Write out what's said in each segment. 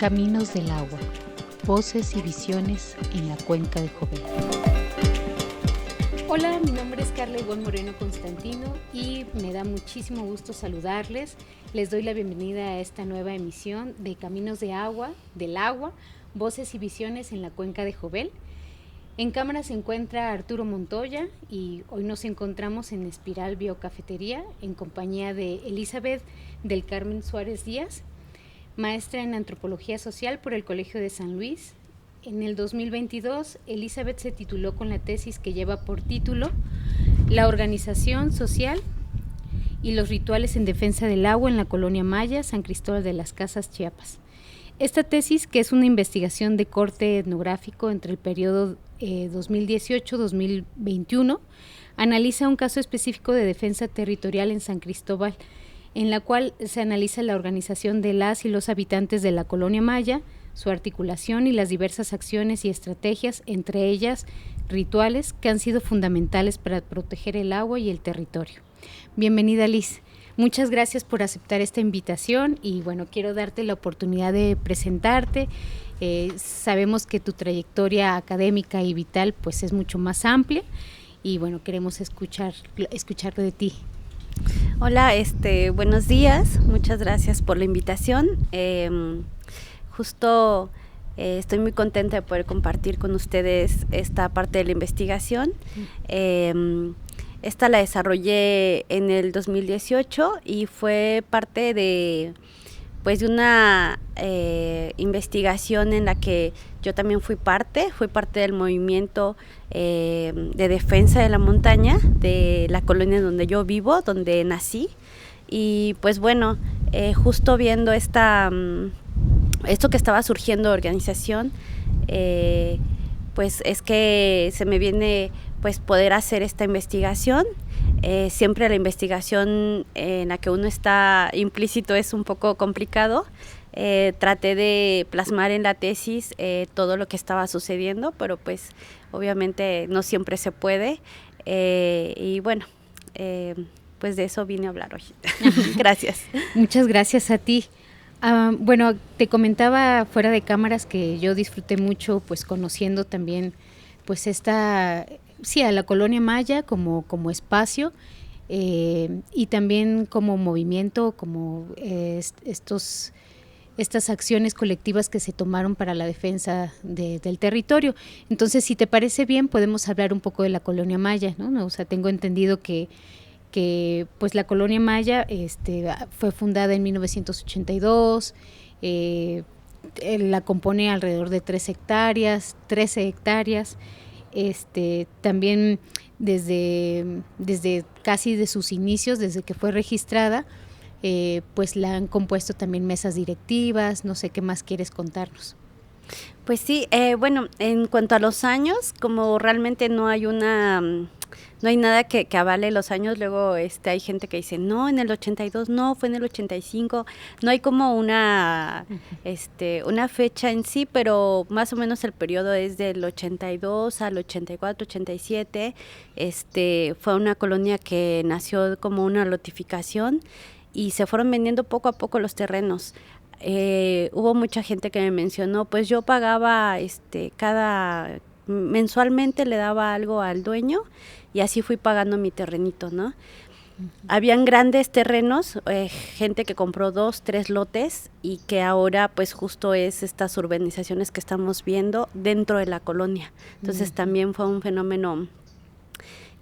Caminos del agua, voces y visiones en la cuenca de Jovel. Hola, mi nombre es Carla Ivonne Moreno Constantino y me da muchísimo gusto saludarles. Les doy la bienvenida a esta nueva emisión de Caminos del agua, voces y visiones en la cuenca de Jovel. En cámara se encuentra Arturo Montoya y hoy nos encontramos en Espiral Biocafetería en compañía de Elizabeth del Carmen Suárez Díaz, maestra en Antropología Social por el Colegio de San Luis. En el 2022, Elizabeth se tituló con la tesis que lleva por título La organización social y los rituales en defensa del agua en la colonia maya, San Cristóbal de las Casas, Chiapas. Esta tesis, que es una investigación de corte etnográfico entre el periodo 2018-2021, analiza un caso específico de defensa territorial en San Cristóbal, en la cual se analiza la organización de las y los habitantes de la colonia maya, su articulación y las diversas acciones y estrategias, entre ellas rituales que han sido fundamentales para proteger el agua y el territorio. Bienvenida, Liz. Muchas gracias por aceptar esta invitación y bueno, quiero darte la oportunidad de presentarte. Sabemos que tu trayectoria académica y vital pues es mucho más amplia y bueno, queremos escuchar de ti. Hola, buenos días, muchas gracias por la invitación. Estoy muy contenta de poder compartir con ustedes esta parte de la investigación. Esta la desarrollé en el 2018 y fue parte de una investigación en la que yo también fui parte del movimiento de defensa de la montaña de la colonia donde yo vivo, donde nací. Y pues bueno, justo viendo esto que estaba surgiendo de organización, pues es que se me viene pues poder hacer esta investigación. Siempre la investigación en la que uno está implícito es un poco complicado. Traté de plasmar en la tesis todo lo que estaba sucediendo, pero pues obviamente no siempre se puede. Y bueno, pues de eso vine a hablar hoy. Gracias. Muchas gracias a ti. Bueno, te comentaba fuera de cámaras que yo disfruté mucho pues conociendo también pues a la colonia maya como espacio y también como movimiento, como estas acciones colectivas que se tomaron para la defensa del territorio. Entonces, si te parece bien, podemos hablar un poco de la colonia maya, ¿no? O sea, tengo entendido que pues la colonia maya fue fundada en 1982, la compone alrededor de 13 hectáreas, también desde casi de sus inicios, desde que fue registrada, pues la han compuesto también mesas directivas. No sé qué más quieres contarnos. Pues sí, bueno, en cuanto a los años, como realmente no hay nada que avale los años. Luego hay gente que dice, no, en el 82, no, fue en el 85. No hay como una fecha en sí, pero más o menos el periodo es del 82 al 84, 87. Fue una colonia que nació como una lotificación y se fueron vendiendo poco a poco los terrenos. Hubo mucha gente que me mencionó, pues yo pagaba mensualmente le daba algo al dueño y así fui pagando mi terrenito, ¿no? Uh-huh. Habían grandes terrenos, gente que compró 2, 3 lotes y que ahora pues justo es estas urbanizaciones que estamos viendo dentro de la colonia. Entonces también fue un fenómeno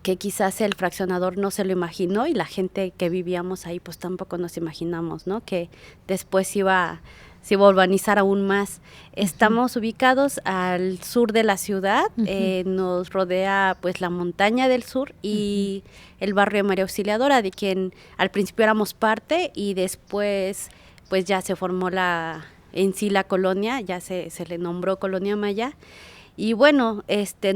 que quizás el fraccionador no se lo imaginó y la gente que vivíamos ahí pues tampoco nos imaginamos, ¿no? Que después se iba a urbanizar aún más. Estamos ubicados al sur de la ciudad, nos rodea pues la montaña del sur y el barrio de María Auxiliadora, de quien al principio éramos parte y después pues ya se formó en sí la colonia, ya se le nombró Colonia Maya. Y bueno, se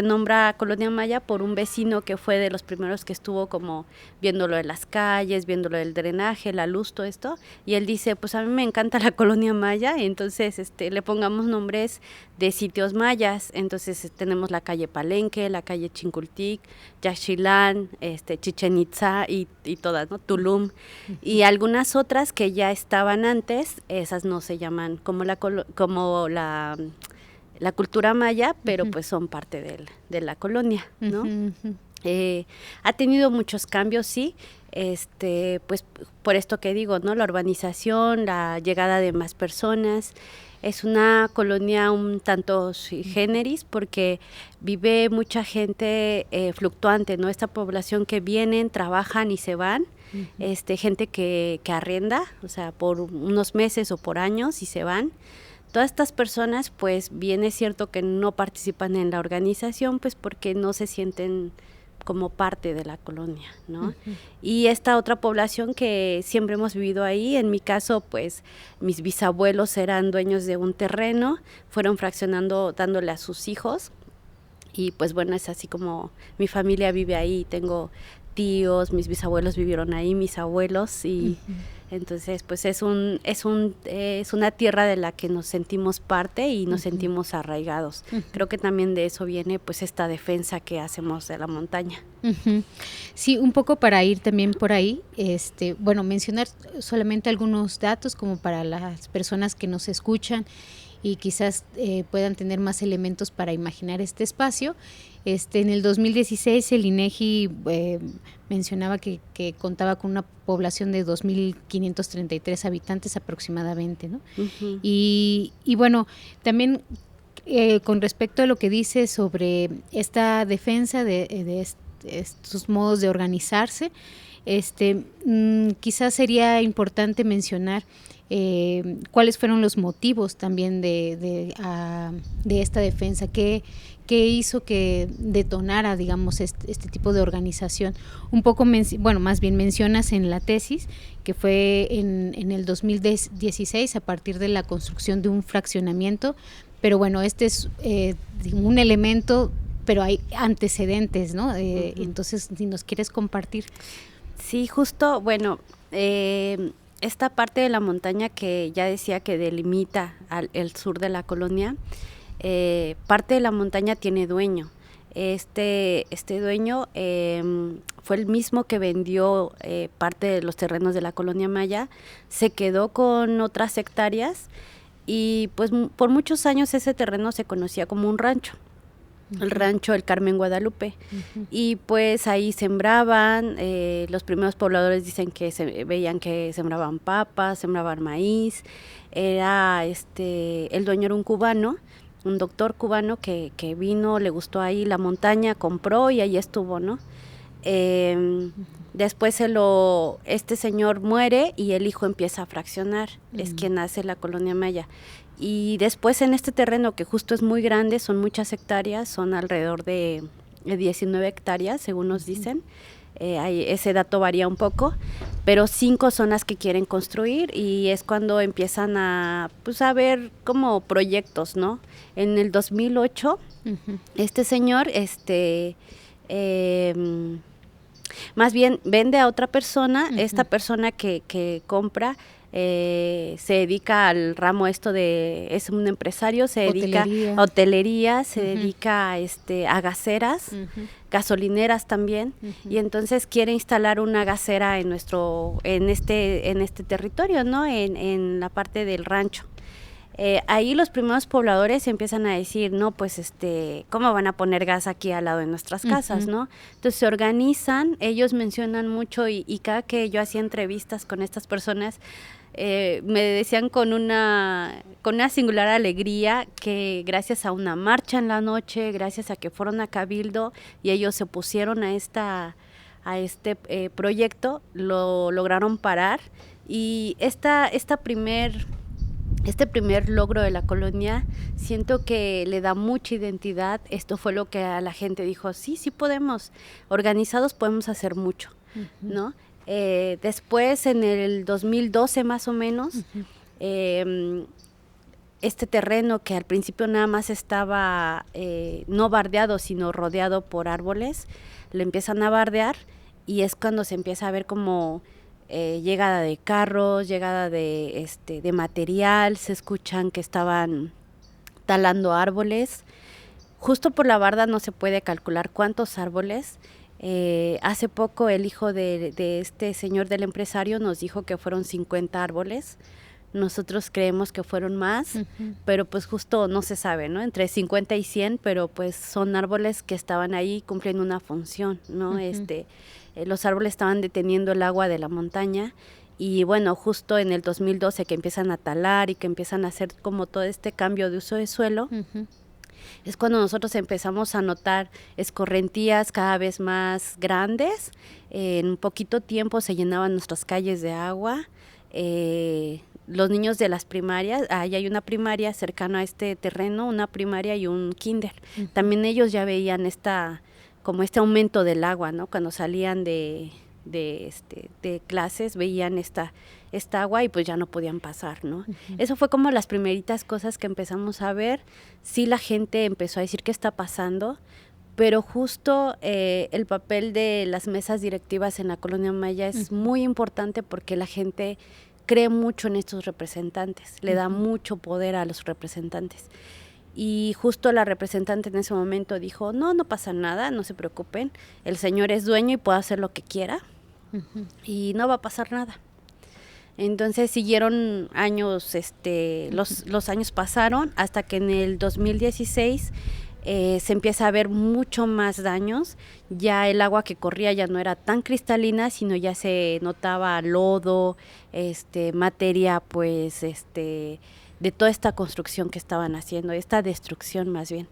nombra Colonia Maya por un vecino que fue de los primeros que estuvo como viendo lo de las calles, viendo lo del drenaje, la luz, todo esto. Y él dice, pues a mí me encanta la Colonia Maya, entonces le pongamos nombres de sitios mayas. Entonces tenemos la calle Palenque, la calle Chincultic, Yaxchilán, Chichén Itzá y todas, ¿no? Tulum. Y algunas otras que ya estaban antes, esas no se llaman como la cultura maya, pero pues son parte de la colonia, ¿no? Ha tenido muchos cambios, sí, pues por esto que digo, ¿no? La urbanización, la llegada de más personas. Es una colonia un tanto sui generis porque vive mucha gente fluctuante, ¿no? Esta población que vienen, trabajan y se van. Gente que arrenda, o sea, por unos meses o por años y se van. Todas estas personas, pues bien es cierto que no participan en la organización, pues porque no se sienten como parte de la colonia, ¿no? Y esta otra población que siempre hemos vivido ahí, en mi caso, pues mis bisabuelos eran dueños de un terreno, fueron fraccionando, dándole a sus hijos, y pues bueno, es así como mi familia vive ahí, tengo tíos, mis bisabuelos vivieron ahí, mis abuelos, y entonces pues es una tierra de la que nos sentimos parte y nos sentimos arraigados. Creo que también de eso viene pues esta defensa que hacemos de la montaña. Sí, un poco para ir también por ahí, bueno, mencionar solamente algunos datos como para las personas que nos escuchan y quizás puedan tener más elementos para imaginar este espacio. En el 2016 el INEGI mencionaba que contaba con una población de 2.533 habitantes aproximadamente, ¿no? Y bueno, también con respecto a lo que dice sobre esta defensa de estos modos de organizarse, quizás sería importante mencionar cuáles fueron los motivos también de esta defensa, qué hizo que detonara, digamos, este tipo de organización. Un poco, más bien mencionas en la tesis que fue en el 2016 a partir de la construcción de un fraccionamiento, pero bueno, este es un elemento, pero hay antecedentes, ¿no? Entonces, si nos quieres compartir. Sí, justo, bueno, esta parte de la montaña que ya decía que delimita el sur de la colonia, parte de la montaña tiene dueño. Este dueño fue el mismo que vendió parte de los terrenos de la colonia maya, se quedó con otras hectáreas y pues por muchos años ese terreno se conocía como un rancho. El rancho El Carmen Guadalupe, y pues ahí sembraban, los primeros pobladores dicen que veían que sembraban papas, sembraban maíz, el dueño era un cubano, un doctor cubano que vino, le gustó ahí la montaña, compró y ahí estuvo, ¿no? Después este señor muere y el hijo empieza a fraccionar, es quien hace la colonia maya. Y después en este terreno que justo es muy grande, son muchas hectáreas, son alrededor de 19 hectáreas, según nos dicen. Ese dato varía un poco, pero 5 son las que quieren construir y es cuando empiezan a ver como proyectos, ¿no? En el 2008, este señor, más bien vende a otra persona, esta persona que compra, se dedica al ramo es un empresario, se dedica a hotelería, se dedica a gaseras, gasolineras también, y entonces quiere instalar una gasera en este territorio, ¿no? En la parte del rancho. Ahí los primeros pobladores empiezan a decir, no, pues ¿cómo van a poner gas aquí al lado de nuestras casas, no? Entonces se organizan, ellos mencionan mucho y cada que yo hacía entrevistas con estas personas, me decían con una singular alegría que gracias a una marcha en la noche, gracias a que fueron a Cabildo y ellos se opusieron a este proyecto, lo lograron parar y este primer logro de la colonia, siento que le da mucha identidad. Esto fue lo que a la gente dijo, sí podemos, organizados podemos hacer mucho, ¿no? Después, en el 2012 más o menos, este terreno que al principio nada más estaba no bardeado, sino rodeado por árboles, lo empiezan a bardear y es cuando se empieza a ver como llegada de carros, llegada de material, se escuchan que estaban talando árboles. Justo por la barda no se puede calcular cuántos árboles. Hace poco el hijo de este señor del empresario nos dijo que fueron 50 árboles. Nosotros creemos que fueron más, pero pues justo no se sabe, ¿no? Entre 50 y 100, pero pues son árboles que estaban ahí cumpliendo una función, ¿no? Los árboles estaban deteniendo el agua de la montaña y bueno, justo en el 2012 que empiezan a talar y que empiezan a hacer como todo este cambio de uso de suelo, es cuando nosotros empezamos a notar escorrentías cada vez más grandes. En poquito tiempo se llenaban nuestras calles de agua. Los niños de las primarias, ahí hay una primaria cercana a este terreno, una primaria y un kinder. También ellos ya veían como este aumento del agua, ¿no? Cuando salían de clases veían esta agua y pues ya no podían pasar, ¿no? Eso fue como las primeritas cosas que empezamos a ver. Sí, la gente empezó a decir qué está pasando, pero justo el papel de las mesas directivas en la Colonia Maya es muy importante porque la gente cree mucho en estos representantes, le da mucho poder a los representantes. Y justo la representante en ese momento dijo, no pasa nada, no se preocupen, el señor es dueño y puede hacer lo que quiera y no va a pasar nada. Entonces siguieron años, los años pasaron hasta que en el 2016 se empieza a ver mucho más daños. Ya el agua que corría ya no era tan cristalina, sino ya se notaba lodo, materia, pues, de toda esta construcción que estaban haciendo, esta destrucción más bien.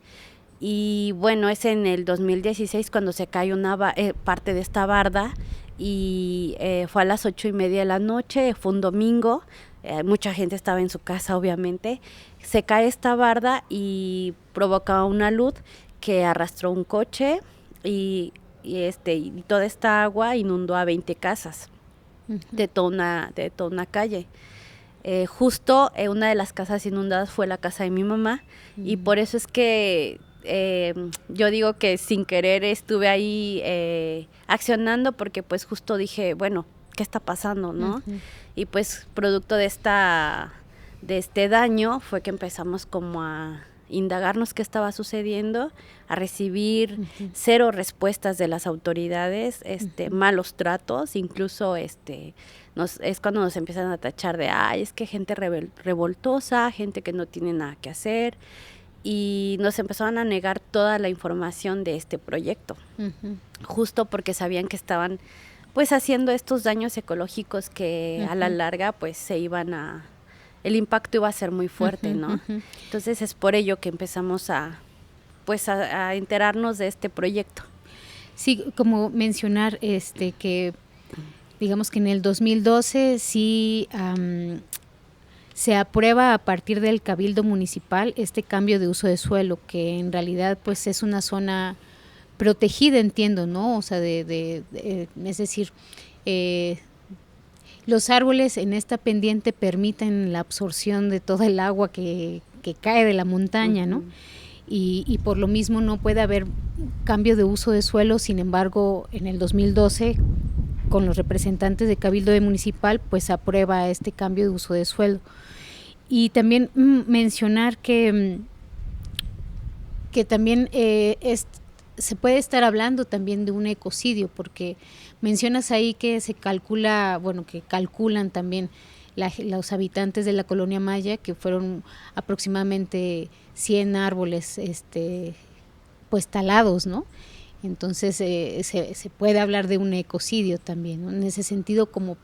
Y bueno, es en el 2016 cuando se cae una parte de esta barda y fue a las 8:30 de la noche, fue un domingo, mucha gente estaba en su casa obviamente, se cae esta barda y provoca una luz que arrastró un coche y toda esta agua inundó a 20 casas de toda una calle. Justo una de las casas inundadas fue la casa de mi mamá y por eso es que yo digo que sin querer estuve ahí accionando porque pues justo dije, bueno, ¿qué está pasando, no? Y pues producto de este daño fue que empezamos como a indagarnos qué estaba sucediendo, a recibir 0 respuestas de las autoridades, malos tratos, incluso es cuando nos empiezan a tachar de, es que gente revoltosa, gente que no tiene nada que hacer, y nos empezaron a negar toda la información de este proyecto, justo porque sabían que estaban pues haciendo estos daños ecológicos que a la larga pues el impacto iba a ser muy fuerte, ¿no? Entonces es por ello que empezamos a enterarnos de este proyecto. Sí, como mencionar que digamos que en el 2012 sí se aprueba a partir del Cabildo Municipal este cambio de uso de suelo, que en realidad pues es una zona protegida, entiendo, ¿no? O sea, es decir, los árboles en esta pendiente permiten la absorción de todo el agua que cae de la montaña, ¿no? Y por lo mismo no puede haber cambio de uso de suelo. Sin embargo, en el 2012, con los representantes de Cabildo Municipal, pues aprueba este cambio de uso de suelo. Y también mencionar que también se puede estar hablando también de un ecocidio, porque mencionas ahí que se calcula, que calculan también los habitantes de la Colonia Maya, que fueron aproximadamente 100 árboles pues talados, ¿no? Entonces se puede hablar de un ecocidio también, ¿no? En ese sentido, como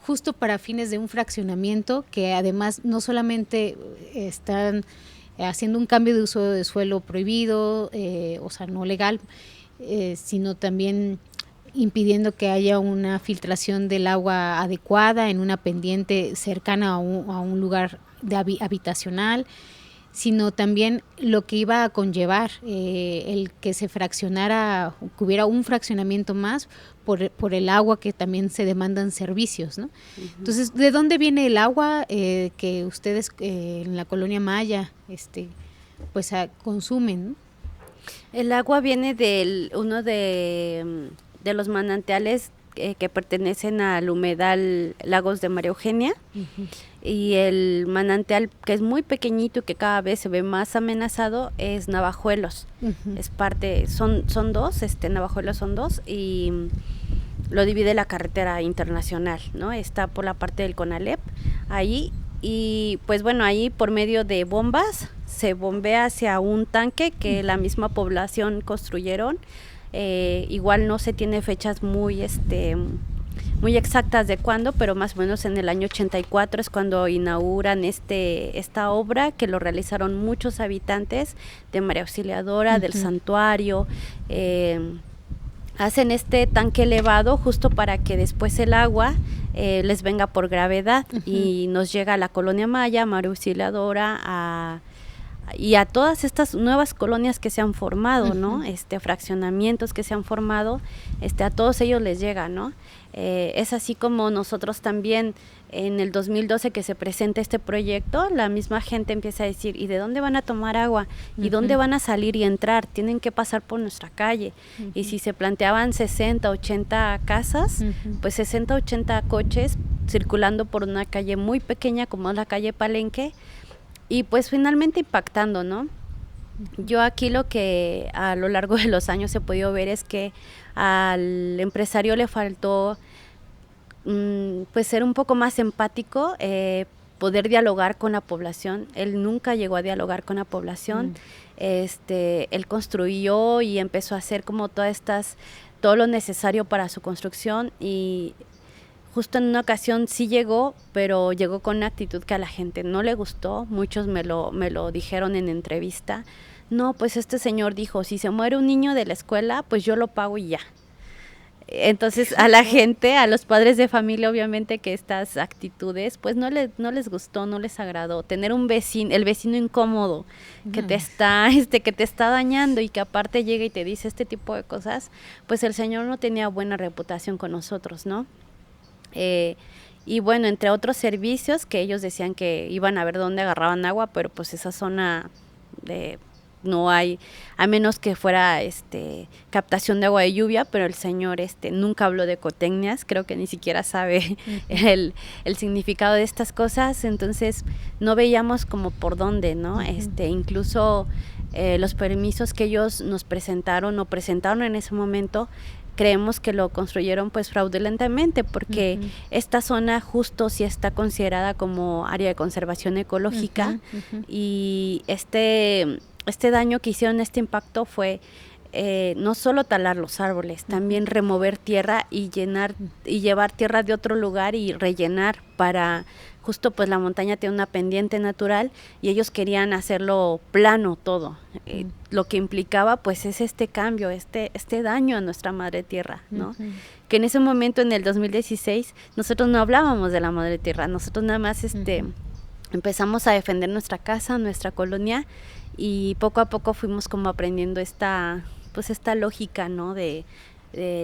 justo para fines de un fraccionamiento, que además no solamente están haciendo un cambio de uso de suelo prohibido, o sea, no legal, sino también impidiendo que haya una filtración del agua adecuada en una pendiente cercana a un lugar habitacional. sino también lo que iba a conllevar el que se fraccionara, que hubiera un fraccionamiento más por el agua que también se demandan servicios, ¿no? Uh-huh. Entonces, ¿de dónde viene el agua que ustedes en la colonia Maya pues consumen, ¿no? El agua viene de uno de los manantiales que pertenecen al humedal Lagos de María Eugenia. Uh-huh. Y el manantial que es muy pequeñito y que cada vez se ve más amenazado es Navajuelos. Uh-huh. Es parte, son dos, Navajuelos son dos, y lo divide la carretera internacional, ¿no? Está por la parte del Conalep, ahí, y pues bueno, ahí por medio de bombas se bombea hacia un tanque que la misma población construyeron. Igual no se tiene fechas muy exactas de cuándo, pero más o menos en el año 84 es cuando inauguran esta obra, que lo realizaron muchos habitantes de María Auxiliadora, uh-huh, del santuario. Hacen este tanque elevado justo para que después el agua les venga por gravedad, uh-huh, y nos llega a la colonia Maya, María Auxiliadora, y a todas estas nuevas colonias que se han formado, ¿no? Fraccionamientos que se han formado, a todos ellos les llega, ¿no? Es así como nosotros también en el 2012 que se presenta este proyecto, la misma gente empieza a decir, ¿y de dónde van a tomar agua? ¿Y uh-huh, dónde van a salir y entrar? Tienen que pasar por nuestra calle. Uh-huh. Y si se planteaban 60, 80 casas, uh-huh, pues 60, 80 coches circulando por una calle muy pequeña como es la calle Palenque, y pues finalmente impactando, ¿no? Yo aquí lo que a lo largo de los años he podido ver es que al empresario le faltó pues ser un poco más empático, poder dialogar con la población. Él nunca llegó a dialogar con la población. Él construyó y empezó a hacer como todo lo necesario para su construcción, y justo en una ocasión sí llegó, pero llegó con una actitud que a la gente no le gustó. Muchos me lo dijeron en entrevista. No, pues este señor dijo, si se muere un niño de la escuela, pues yo lo pago y ya. Entonces a la gente, a los padres de familia, obviamente que estas actitudes pues no les gustó, no les agradó. Tener el vecino incómodo que te está dañando y que aparte llega y te dice este tipo de cosas, pues el señor no tenía buena reputación con nosotros, ¿no? Y bueno, entre otros servicios que ellos decían que iban a ver dónde agarraban agua, pero pues esa zona no hay, a menos que fuera captación de agua de lluvia, pero el señor nunca habló de ecotecnias, creo que ni siquiera sabe uh-huh, el significado de estas cosas, entonces no veíamos como por dónde, ¿no? Uh-huh. Incluso los permisos que ellos nos presentaron en ese momento, creemos que lo construyeron pues fraudulentamente, porque uh-huh, esta zona justo sí está considerada como área de conservación ecológica, uh-huh, uh-huh, y este daño que hicieron, este impacto fue no solo talar los árboles, también remover tierra y llevar tierra de otro lugar y rellenar para justo pues la montaña tiene una pendiente natural y ellos querían hacerlo plano todo, lo que implicaba pues es este cambio, este daño a nuestra madre tierra, ¿no? Uh-huh. Que en ese momento, en el 2016, nosotros no hablábamos de la madre tierra, nosotros nada más uh-huh, empezamos a defender nuestra casa, nuestra colonia, y poco a poco fuimos como aprendiendo esta lógica, ¿no? de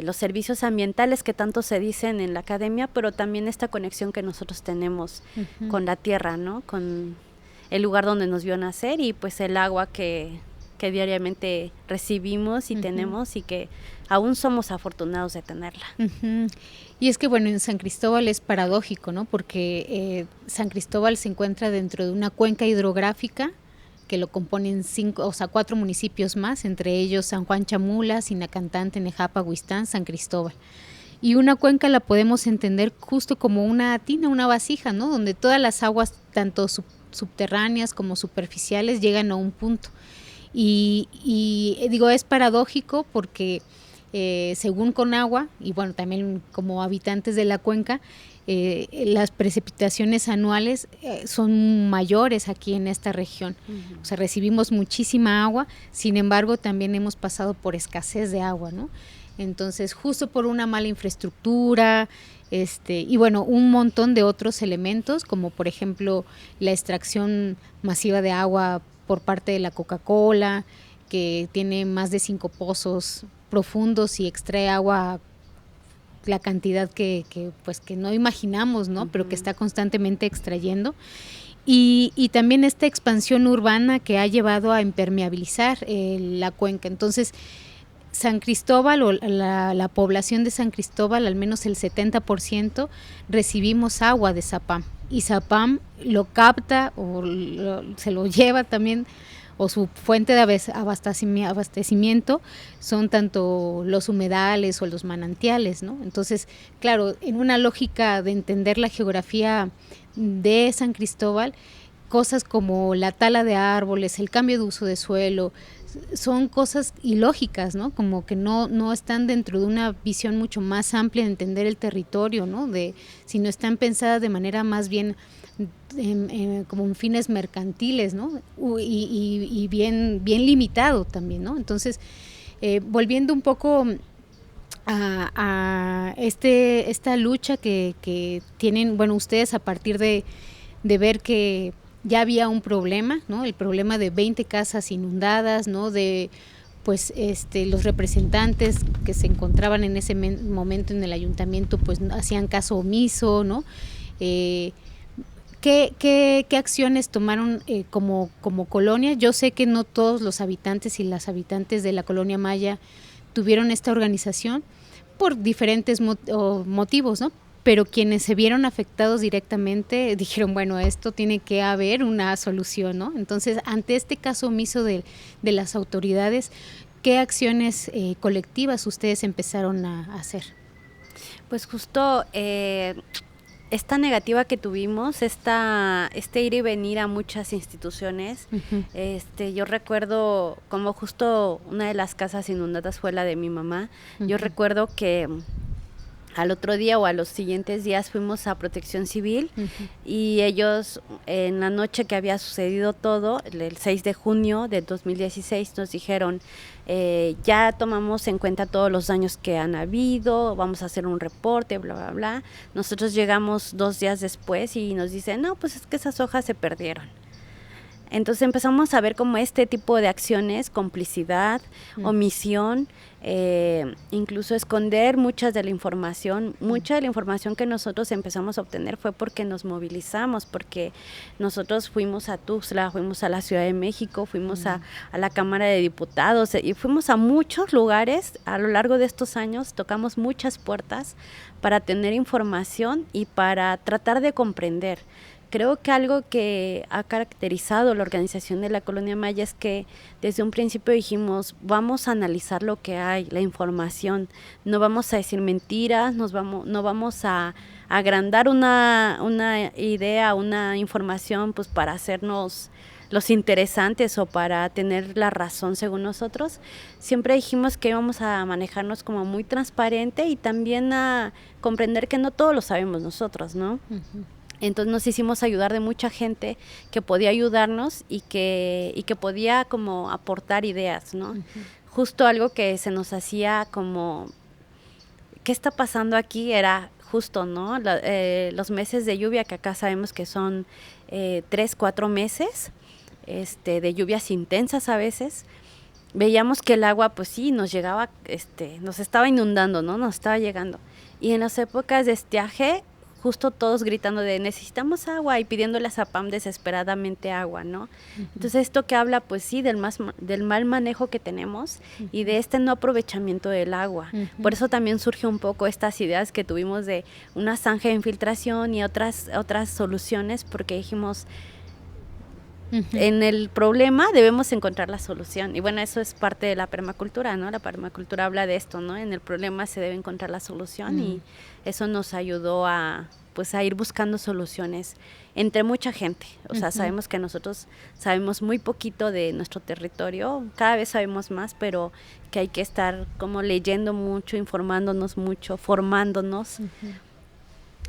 los servicios ambientales que tanto se dicen en la academia, pero también esta conexión que nosotros tenemos uh-huh, con la tierra, ¿no? Con el lugar donde nos vio nacer y pues el agua que diariamente recibimos y uh-huh, tenemos, y que aún somos afortunados de tenerla. Uh-huh. Y es que bueno, en San Cristóbal es paradójico, ¿no? Porque San Cristóbal se encuentra dentro de una cuenca hidrográfica que lo componen 4 municipios más, entre ellos San Juan Chamula, Sinacantán, Tenejapa, Huistán, San Cristóbal. Y una cuenca la podemos entender justo como una tina, una vasija, ¿no? Donde todas las aguas, tanto subterráneas como superficiales, llegan a un punto. Y digo, es paradójico porque según Conagua, y bueno, también como habitantes de la cuenca, las precipitaciones anuales son mayores aquí en esta región. Uh-huh. O sea, recibimos muchísima agua, sin embargo, también hemos pasado por escasez de agua, ¿no? Entonces, justo por una mala infraestructura, y bueno, un montón de otros elementos, como por ejemplo la extracción masiva de agua por parte de la Coca-Cola, que tiene más de 5 pozos profundos y extrae agua la cantidad que no imaginamos, ¿no? Pero que está constantemente extrayendo. Y también esta expansión urbana que ha llevado a impermeabilizar la cuenca. Entonces, San Cristóbal o la población de San Cristóbal, al menos el 70%, recibimos agua de Zapam. Y Zapam lo capta o se lo lleva también, o su fuente de abastecimiento son tanto los humedales o los manantiales, ¿no? Entonces, claro, en una lógica de entender la geografía de San Cristóbal, cosas como la tala de árboles, el cambio de uso de suelo, son cosas ilógicas, ¿no? Como que no están dentro de una visión mucho más amplia de entender el territorio, ¿no? Sino están pensadas de manera más bien como en fines mercantiles, ¿no? Y bien limitado también, ¿no? Entonces, volviendo un poco a esta lucha que tienen, bueno, ustedes a partir de ver que ya había un problema, ¿no? El problema de 20 casas inundadas, ¿no? De pues los representantes que se encontraban en ese momento en el ayuntamiento pues hacían caso omiso, ¿no? ¿Qué acciones tomaron como colonia? Yo sé que no todos los habitantes y las habitantes de la colonia Maya tuvieron esta organización por diferentes motivos, ¿no? Pero quienes se vieron afectados directamente dijeron, bueno, esto tiene que haber una solución, ¿no? Entonces, ante este caso omiso de las autoridades, ¿qué acciones colectivas ustedes empezaron a hacer? Pues justo esta negativa que tuvimos, este ir y venir a muchas instituciones, uh-huh. Yo recuerdo como justo una de las casas inundadas fue la de mi mamá. Uh-huh. Yo recuerdo que al otro día o a los siguientes días fuimos a Protección Civil, uh-huh. y ellos en la noche que había sucedido todo, el 6 de junio del 2016, nos dijeron, ya tomamos en cuenta todos los daños que han habido, vamos a hacer un reporte, bla, bla, bla. Nosotros llegamos 2 días después y nos dicen, no, pues es que esas hojas se perdieron. Entonces empezamos a ver como este tipo de acciones, complicidad, omisión, incluso esconder mucha de la información que nosotros empezamos a obtener fue porque nos movilizamos, porque nosotros fuimos a Tuxtla, fuimos a la Ciudad de México, fuimos a la Cámara de Diputados y fuimos a muchos lugares a lo largo de estos años, tocamos muchas puertas para tener información y para tratar de comprender. Creo que algo que ha caracterizado la organización de la Colonia Maya es que desde un principio dijimos, vamos a analizar lo que hay, la información, no vamos a decir mentiras, no vamos a agrandar una idea, una información pues para hacernos los interesantes o para tener la razón según nosotros. Siempre dijimos que íbamos a manejarnos como muy transparente y también a comprender que no todo lo sabemos nosotros, ¿no? Uh-huh. Entonces nos hicimos ayudar de mucha gente que podía ayudarnos y que podía como aportar ideas, ¿no? Uh-huh. Justo algo que se nos hacía como, ¿qué está pasando aquí? Era justo, ¿no? Los meses de lluvia, que acá sabemos que son 3-4 meses de lluvias intensas a veces. Veíamos que el agua, pues sí, nos llegaba, nos estaba inundando, ¿no? Nos estaba llegando. Y en las épocas de estiaje, justo todos gritando de necesitamos agua y pidiéndole a Zapam desesperadamente agua, ¿no? Uh-huh. Entonces esto que habla, pues sí, del mal manejo que tenemos, uh-huh. y de este no aprovechamiento del agua. Uh-huh. Por eso también surge un poco estas ideas que tuvimos de una zanja de infiltración y otras soluciones, porque dijimos, uh-huh. en el problema debemos encontrar la solución. Y bueno, eso es parte de la permacultura, ¿no? La permacultura habla de esto, ¿no? En el problema se debe encontrar la solución, uh-huh. y eso nos ayudó a ir buscando soluciones entre mucha gente. O sea, uh-huh. sabemos que nosotros sabemos muy poquito de nuestro territorio, cada vez sabemos más, pero que hay que estar como leyendo mucho, informándonos mucho, formándonos, uh-huh.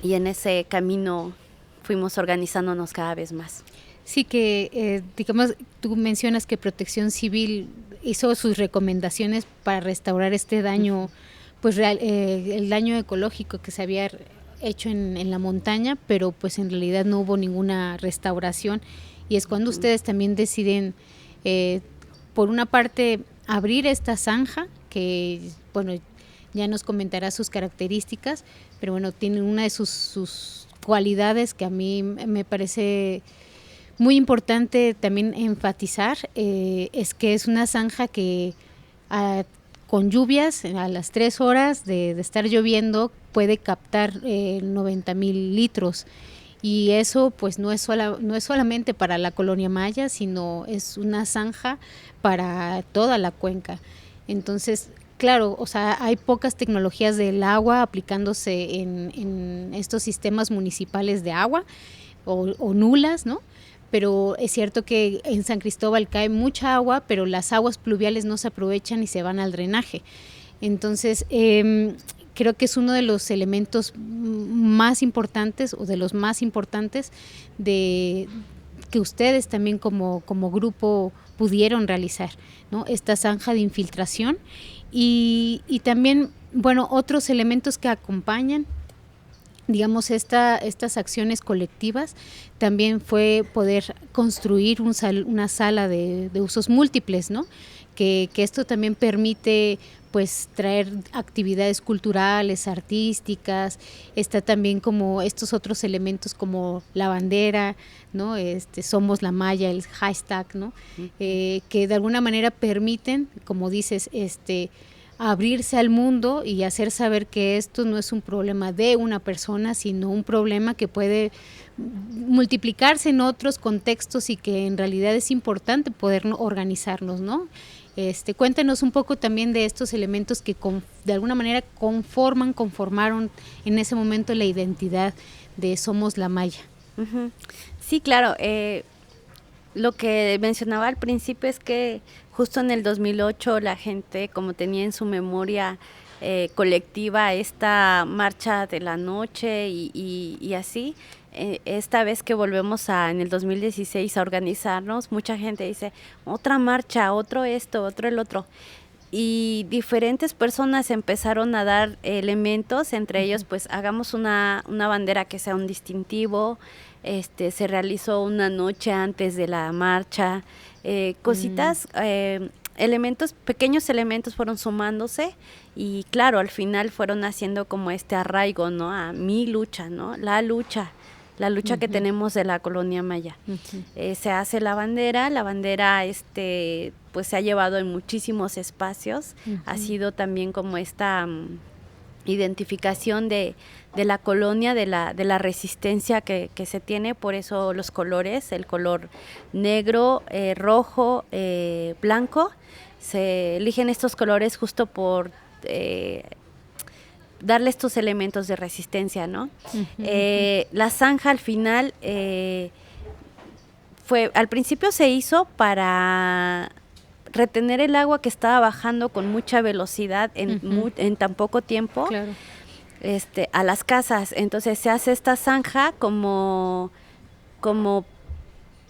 y en ese camino fuimos organizándonos cada vez más. Sí, que digamos, tú mencionas que Protección Civil hizo sus recomendaciones para restaurar este daño, uh-huh. pues el daño ecológico que se había hecho en la montaña, pero pues en realidad no hubo ninguna restauración Y es cuando ustedes también deciden, por una parte, abrir esta zanja, que, bueno, ya nos comentará sus características, pero bueno, tiene una de sus cualidades que a mí me parece muy importante también enfatizar, es que es una zanja que con lluvias a las 3 horas de estar lloviendo puede captar 90,000 litros. Y eso pues no es solamente para la colonia Maya, sino es una zanja para toda la cuenca. Entonces, claro, o sea, hay pocas tecnologías del agua aplicándose en estos sistemas municipales de agua o nulas, ¿no? Pero es cierto que en San Cristóbal cae mucha agua, pero las aguas pluviales no se aprovechan y se van al drenaje. Entonces, creo que es uno de los elementos más importantes o de los más importantes de que ustedes también como grupo pudieron realizar, ¿no? Esta zanja de infiltración y también, bueno, otros elementos que acompañan, digamos, estas acciones colectivas, también fue poder construir una sala de usos múltiples, ¿no? Que esto también permite pues traer actividades culturales, artísticas, está también como estos otros elementos como la bandera, ¿no? Somos la Maya, el hashtag, ¿no? Que de alguna manera permiten, como dices, abrirse al mundo y hacer saber que esto no es un problema de una persona, sino un problema que puede multiplicarse en otros contextos y que en realidad es importante poder organizarnos, ¿no? Cuéntanos un poco también de estos elementos que de alguna manera conformaron en ese momento la identidad de Somos la Maya. Uh-huh. Sí, claro. Lo que mencionaba al principio es que justo en el 2008 la gente, como tenía en su memoria colectiva esta marcha de la noche y así, esta vez que volvemos en el 2016 a organizarnos, mucha gente dice, otra marcha, otro esto, otro el otro. Y diferentes personas empezaron a dar elementos, entre ellos pues hagamos una bandera que sea un distintivo, se realizó una noche antes de la marcha, cositas, elementos, pequeños elementos fueron sumándose y claro, al final fueron haciendo como este arraigo, ¿no? A mi lucha, ¿no? La lucha que tenemos de la colonia Maya. Se hace la bandera pues se ha llevado en muchísimos espacios, ha sido también como esta identificación de la colonia, de la resistencia que se tiene, por eso los colores, el color negro, rojo, blanco, se eligen estos colores justo por darle estos elementos de resistencia, ¿no? La zanja al final al principio se hizo para retener el agua que estaba bajando con mucha velocidad en tan poco tiempo, claro, a las casas. Entonces se hace esta zanja como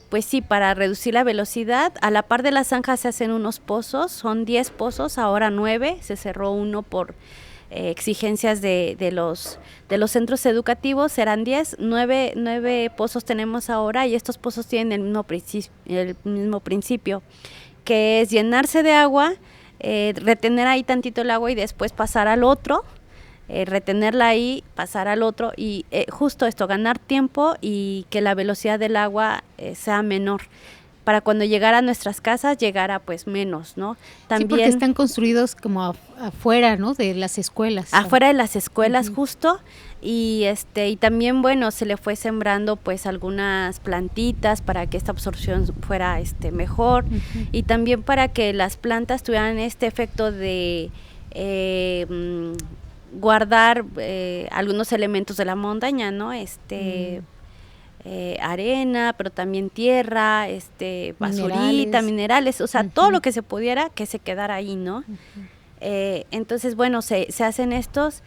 pues sí, para reducir la velocidad. A la par de la zanja se hacen unos pozos, son 10 pozos, ahora 9, se cerró uno por exigencias de los centros educativos, serán 10, 9 pozos tenemos ahora y estos pozos tienen el mismo principio, que es llenarse de agua, retener ahí tantito el agua y después pasar al otro, retenerla ahí, pasar al otro y justo esto, ganar tiempo y que la velocidad del agua sea menor. Para cuando llegara a nuestras casas, llegara pues menos, ¿no? También, sí, porque están construidos como afuera, ¿no? De las escuelas. Afuera de las escuelas, justo, y y también, bueno, se le fue sembrando pues algunas plantitas para que esta absorción fuera mejor, y también para que las plantas tuvieran este efecto de guardar algunos elementos de la montaña, ¿no? Arena, pero también tierra, basurita, minerales, o sea, todo lo que se pudiera que se quedara ahí, ¿no? Entonces, bueno, se hacen estas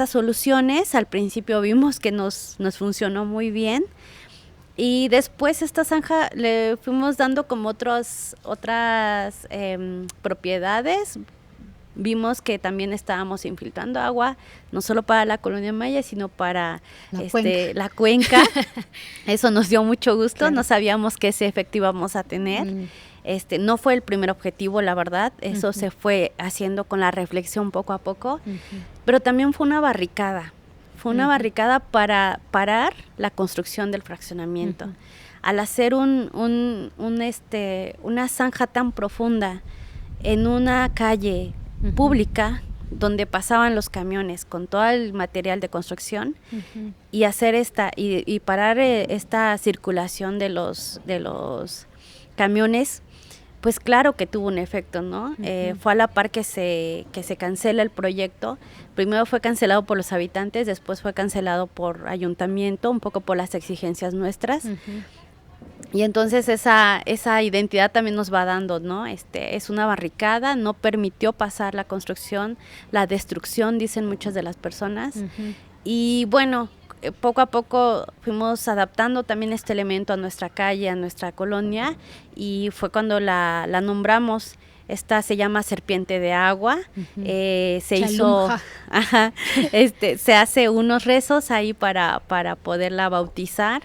soluciones. Al principio vimos que nos funcionó muy bien y después esta zanja le fuimos dando como otras propiedades, vimos que también estábamos infiltrando agua, no solo para la Colonia Maya, sino para la cuenca. Eso nos dio mucho gusto, claro. No sabíamos que ese efecto íbamos a tener. No fue el primer objetivo, la verdad, eso se fue haciendo con la reflexión poco a poco, pero también fue una barricada. Fue una barricada para parar la construcción del fraccionamiento. Al hacer una zanja tan profunda en una calle pública donde pasaban los camiones con todo el material de construcción y hacer y parar esta circulación de los camiones, pues claro que tuvo un efecto, ¿no? Fue a la par que se cancela el proyecto. Primero fue cancelado por los habitantes, después fue cancelado por ayuntamiento, un poco por las exigencias nuestras. Y entonces esa identidad también nos va dando, ¿no? Es una barricada, no permitió pasar la construcción, la destrucción, dicen muchas de las personas. Y bueno, poco a poco fuimos adaptando también este elemento a nuestra calle, a nuestra colonia, y fue cuando la nombramos. Esta se llama Serpiente de Agua. Se hace unos rezos ahí para poderla bautizar.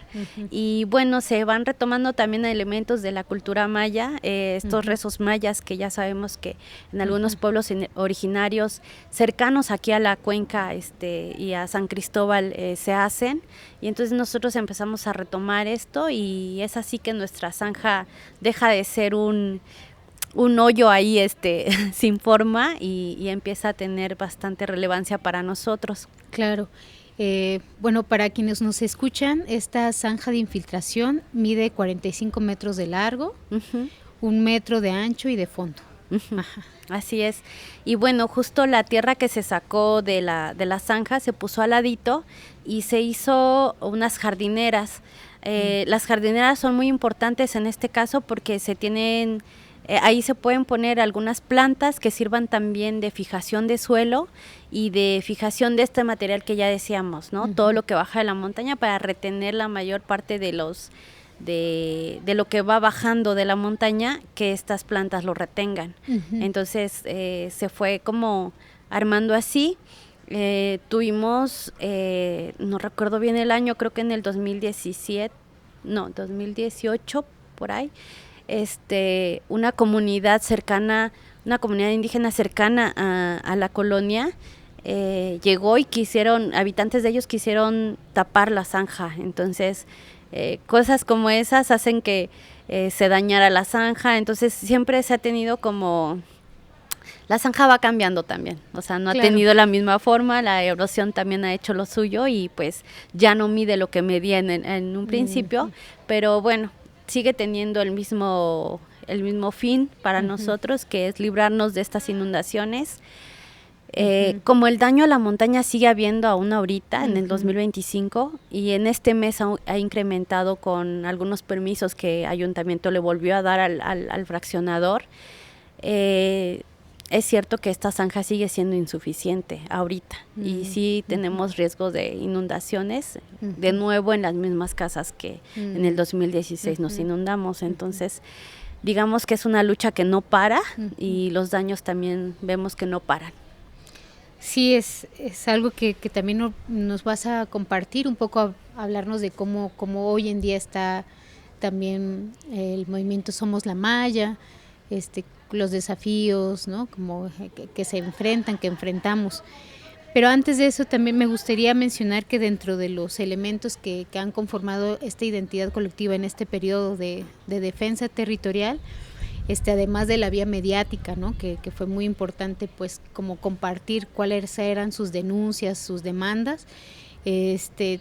Y bueno, se van retomando también elementos de la cultura maya, estos rezos mayas que ya sabemos que en algunos pueblos originarios cercanos aquí a la cuenca y a San Cristóbal se hacen. Y entonces nosotros empezamos a retomar esto, y es así que nuestra zanja deja de ser un hoyo ahí sin forma y empieza a tener bastante relevancia para nosotros. Claro. Bueno, para quienes nos escuchan, esta zanja de infiltración mide 45 metros de largo, 1 metro de ancho y de fondo. Así es. Y bueno, justo la tierra que se sacó de la zanja se puso al ladito y se hizo unas jardineras. Las jardineras son muy importantes en este caso porque ahí se pueden poner algunas plantas que sirvan también de fijación de suelo y de fijación de este material que ya decíamos, ¿no? Todo lo que baja de la montaña para retener la mayor parte de lo que va bajando de la montaña, que estas plantas lo retengan. Entonces se fue como armando así. Tuvimos, no recuerdo bien el año, creo que en el 2018, por ahí, una comunidad indígena cercana a la colonia llegó y habitantes de ellos quisieron tapar la zanja. Entonces cosas como esas hacen que se dañara la zanja. Entonces siempre se ha tenido como, la zanja va cambiando también, o sea, no ha tenido la misma forma, la erosión también ha hecho lo suyo y pues ya no mide lo que medía en un principio, pero bueno, sigue teniendo el mismo fin para nosotros, que es librarnos de estas inundaciones. Como el daño a la montaña sigue habiendo aún ahorita, en el 2025, y en este mes ha incrementado con algunos permisos que Ayuntamiento le volvió a dar al fraccionador. Es cierto que esta zanja sigue siendo insuficiente ahorita y sí tenemos riesgo de inundaciones, de nuevo en las mismas casas que en el 2016 nos inundamos. Entonces, digamos que es una lucha que no para y los daños también vemos que no paran. Sí, es algo que también nos vas a compartir un poco, hablarnos de cómo hoy en día está también el movimiento Somos la Maya, los desafíos, ¿no? Como que se enfrentan, que enfrentamos. Pero antes de eso también me gustaría mencionar que dentro de los elementos que han conformado esta identidad colectiva en este periodo de defensa territorial, además de la vía mediática, ¿no? Que fue muy importante, pues, como compartir cuáles eran sus denuncias, sus demandas.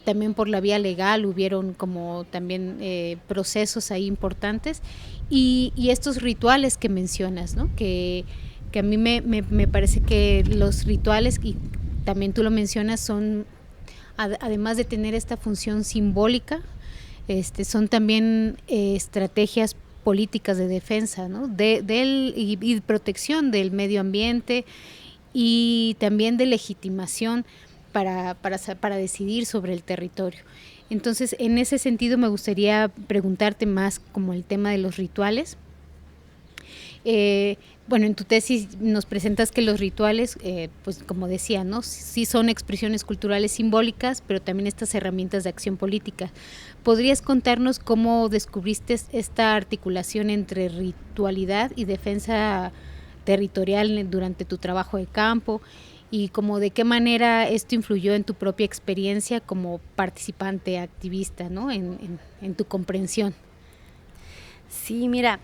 También por la vía legal hubieron como también procesos ahí importantes y estos rituales que mencionas, ¿no? Que a mí me parece que los rituales, y también tú lo mencionas, son, además de tener esta función simbólica, son también estrategias políticas de defensa, ¿no? y protección del medio ambiente y también de legitimación para decidir sobre el territorio. Entonces, en ese sentido me gustaría preguntarte más como el tema de los rituales. Bueno, en tu tesis nos presentas que los rituales, pues como decía, ¿no? Sí son expresiones culturales simbólicas, pero también estas herramientas de acción política. ¿Podrías contarnos cómo descubriste esta articulación entre ritualidad y defensa territorial durante tu trabajo de campo? Y como de qué manera esto influyó en tu propia experiencia como participante activista, ¿no? En tu comprensión. Sí, mira,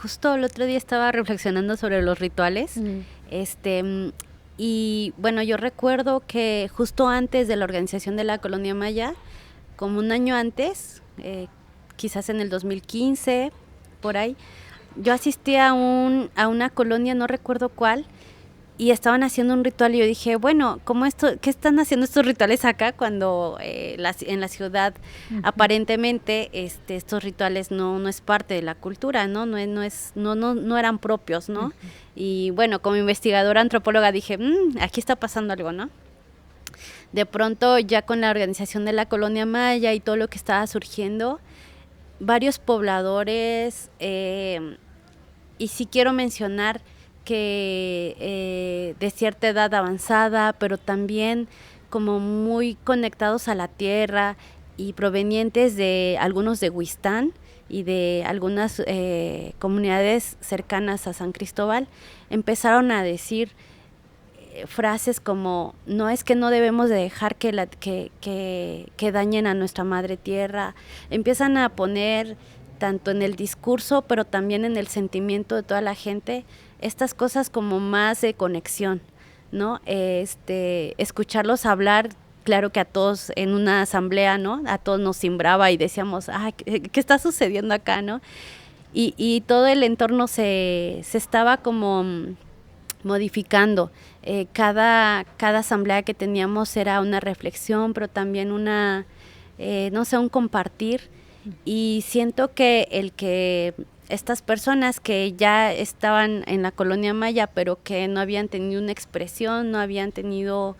justo el otro día estaba reflexionando sobre los rituales, y bueno, yo recuerdo que justo antes de la organización de la Colonia Maya, como un año antes, quizás en el 2015, por ahí, yo asistí a una colonia, no recuerdo cuál, y estaban haciendo un ritual y yo dije, bueno, ¿qué están haciendo estos rituales acá cuando en la ciudad aparentemente estos rituales no es parte de la cultura, no eran propios, ¿no? Y bueno, como investigadora antropóloga dije, aquí está pasando algo, ¿no? De pronto ya con la organización de la Colonia Maya y todo lo que estaba surgiendo, varios pobladores, y sí quiero mencionar que de cierta edad avanzada, pero también como muy conectados a la tierra y provenientes de algunos de Huistán y de algunas comunidades cercanas a San Cristóbal, empezaron a decir frases como, no es que no debemos de dejar que dañen a nuestra madre tierra. Empiezan a poner tanto en el discurso, pero también en el sentimiento de toda la gente, estas cosas como más de conexión, ¿no? Escucharlos hablar, claro que a todos en una asamblea, ¿no? A todos nos cimbraba y decíamos, ¿qué está sucediendo acá, no? Y todo el entorno se estaba como modificando. Cada asamblea que teníamos era una reflexión, pero también un compartir. Y siento que estas personas que ya estaban en la Colonia Maya, pero que no habían tenido una expresión, no habían tenido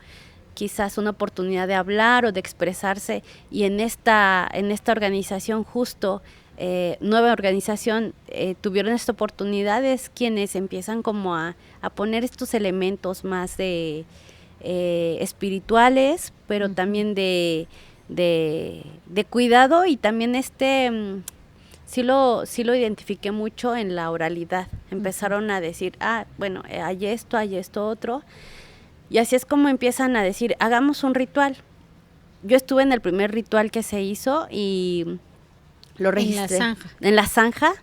quizás una oportunidad de hablar o de expresarse, y en esta organización justo, nueva organización, tuvieron esta oportunidad, es quienes empiezan como a poner estos elementos más de espirituales, pero también de cuidado, y también sí lo identifiqué mucho en la oralidad. Empezaron a decir, bueno, hay esto otro, y así es como empiezan a decir, hagamos un ritual. Yo estuve en el primer ritual que se hizo y lo registré. En la zanja.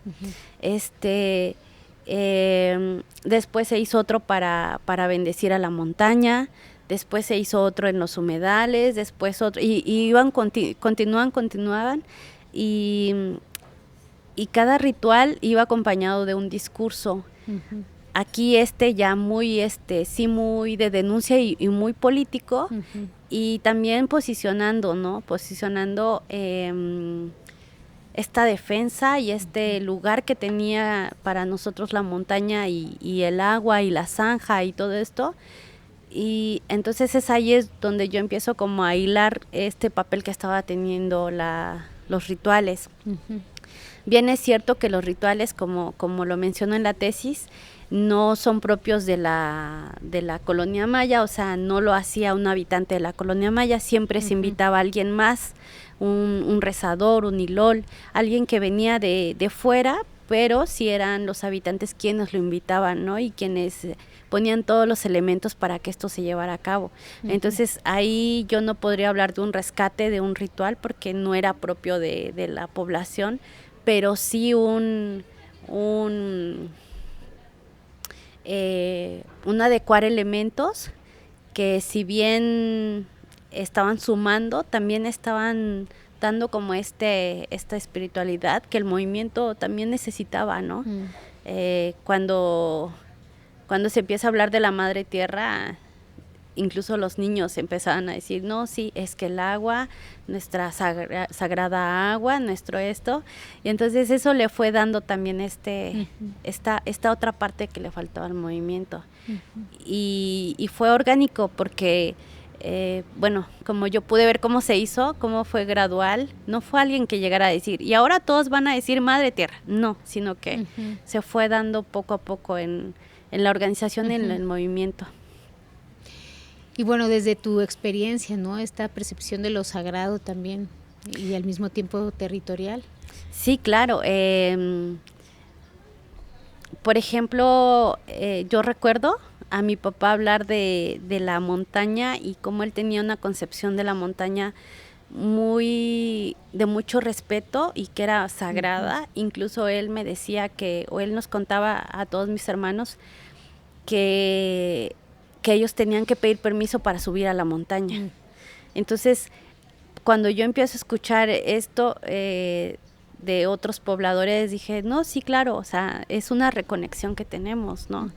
Después se hizo otro para bendecir a la montaña. Después se hizo otro en los humedales, después otro, y iban, continuaban, y cada ritual iba acompañado de un discurso. Uh-huh. Aquí ya muy, sí muy de denuncia y muy político, uh-huh. Y también posicionando, ¿no? Posicionando esta defensa y lugar que tenía para nosotros la montaña y el agua y la zanja y todo esto. Y entonces ahí es donde yo empiezo como a hilar este papel que estaba teniendo los rituales. Uh-huh. Bien es cierto que los rituales, como lo menciono en la tesis, no son propios de la Colonia Maya, o sea, no lo hacía un habitante de la Colonia Maya, siempre uh-huh. Se invitaba a alguien más, un rezador, un ilol, alguien que venía de fuera, pero sí eran los habitantes quienes lo invitaban, ¿no? Y quienes ponían todos los elementos para que esto se llevara a cabo. Uh-huh. Entonces ahí yo no podría hablar de un rescate de un ritual porque no era propio de la población, pero sí un adecuar elementos que, si bien estaban sumando, también estaban dando como esta espiritualidad que el movimiento también necesitaba, ¿no? Cuando se empieza a hablar de la madre tierra, incluso los niños empezaban a decir, no, sí, es que el agua, nuestra sagrada agua, nuestro esto, y entonces eso le fue dando también uh-huh. esta otra parte que le faltaba al movimiento. Uh-huh. Y fue orgánico porque bueno, como yo pude ver cómo se hizo, cómo fue gradual, no fue alguien que llegara a decir, y ahora todos van a decir Madre Tierra, no, sino que se fue dando poco a poco en la organización y en el movimiento. Y bueno, desde tu experiencia, ¿no? Esta percepción de lo sagrado también y al mismo tiempo territorial. Sí, claro. Por ejemplo, yo recuerdo a mi papá hablar de la montaña y cómo él tenía una concepción de la montaña de mucho respeto y que era sagrada. Incluso él me decía o él nos contaba a todos mis hermanos que ellos tenían que pedir permiso para subir a la montaña. Entonces, cuando yo empiezo a escuchar esto de otros pobladores, dije, no, sí, claro, o sea, es una reconexión que tenemos, ¿no?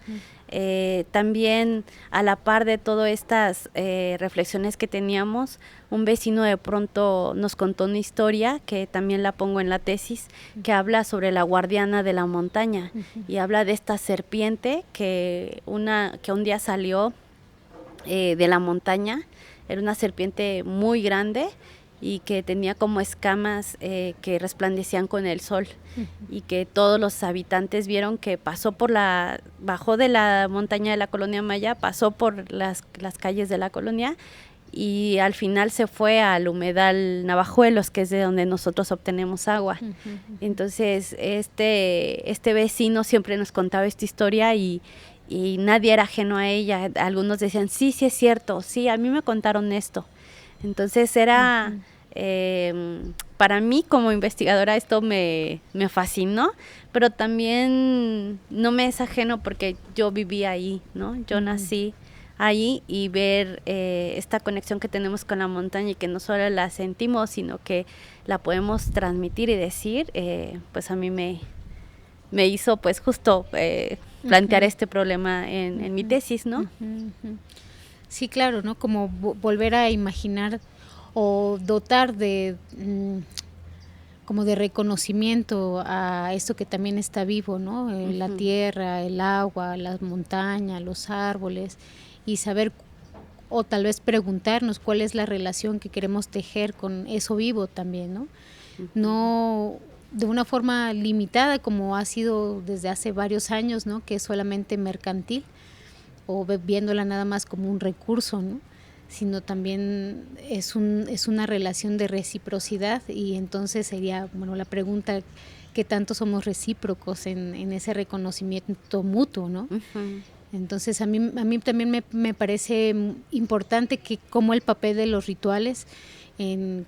También a la par de todas estas reflexiones que teníamos, un vecino de pronto nos contó una historia que también la pongo en la tesis, que habla sobre la guardiana de la montaña y habla de esta serpiente que un día salió de la montaña. Era una serpiente muy grande y que tenía como escamas que resplandecían con el sol y que todos los habitantes vieron que bajó de la montaña de la colonia Maya, pasó por las calles de la colonia y al final se fue al humedal Navajuelos, que es de donde nosotros obtenemos agua. Entonces este vecino siempre nos contaba esta historia y nadie era ajeno a ella. Algunos decían, sí es cierto, sí, a mí me contaron esto. Entonces era, para mí como investigadora esto me fascinó, pero también no me es ajeno porque yo viví ahí, ¿no? Yo nací ahí y ver esta conexión que tenemos con la montaña y que no solo la sentimos, sino que la podemos transmitir y decir, pues a mí me hizo pues justo plantear este problema en mi tesis, ¿no? Sí, claro, ¿no? Como volver a imaginar o dotar de como de reconocimiento a esto que también está vivo, ¿no? La tierra, el agua, las montañas, los árboles, y saber o tal vez preguntarnos cuál es la relación que queremos tejer con eso vivo también, ¿no? No de una forma limitada como ha sido desde hace varios años, ¿no? Que es solamente mercantil o viéndola nada más como un recurso, ¿no? Sino también es una relación de reciprocidad y entonces sería, bueno, la pregunta, ¿qué tanto somos recíprocos en ese reconocimiento mutuo, ¿no? Entonces a mí también me parece importante que como el papel de los rituales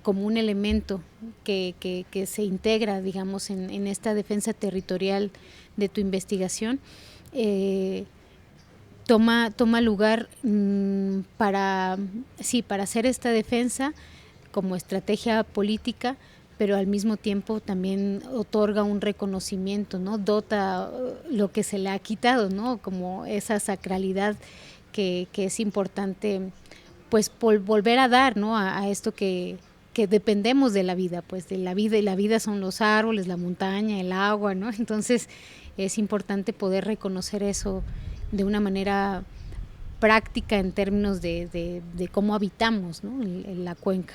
como un elemento que se integra, digamos, en esta defensa territorial de tu investigación, toma lugar para hacer esta defensa como estrategia política, pero al mismo tiempo también otorga un reconocimiento, ¿no? Dota lo que se le ha quitado, ¿no? Como esa sacralidad que es importante, pues volver a dar, ¿no? A esto que dependemos de la vida, pues de la vida, y la vida son los árboles, la montaña, el agua, ¿no? Entonces es importante poder reconocer eso de una manera práctica en términos de cómo habitamos, ¿no? en la cuenca.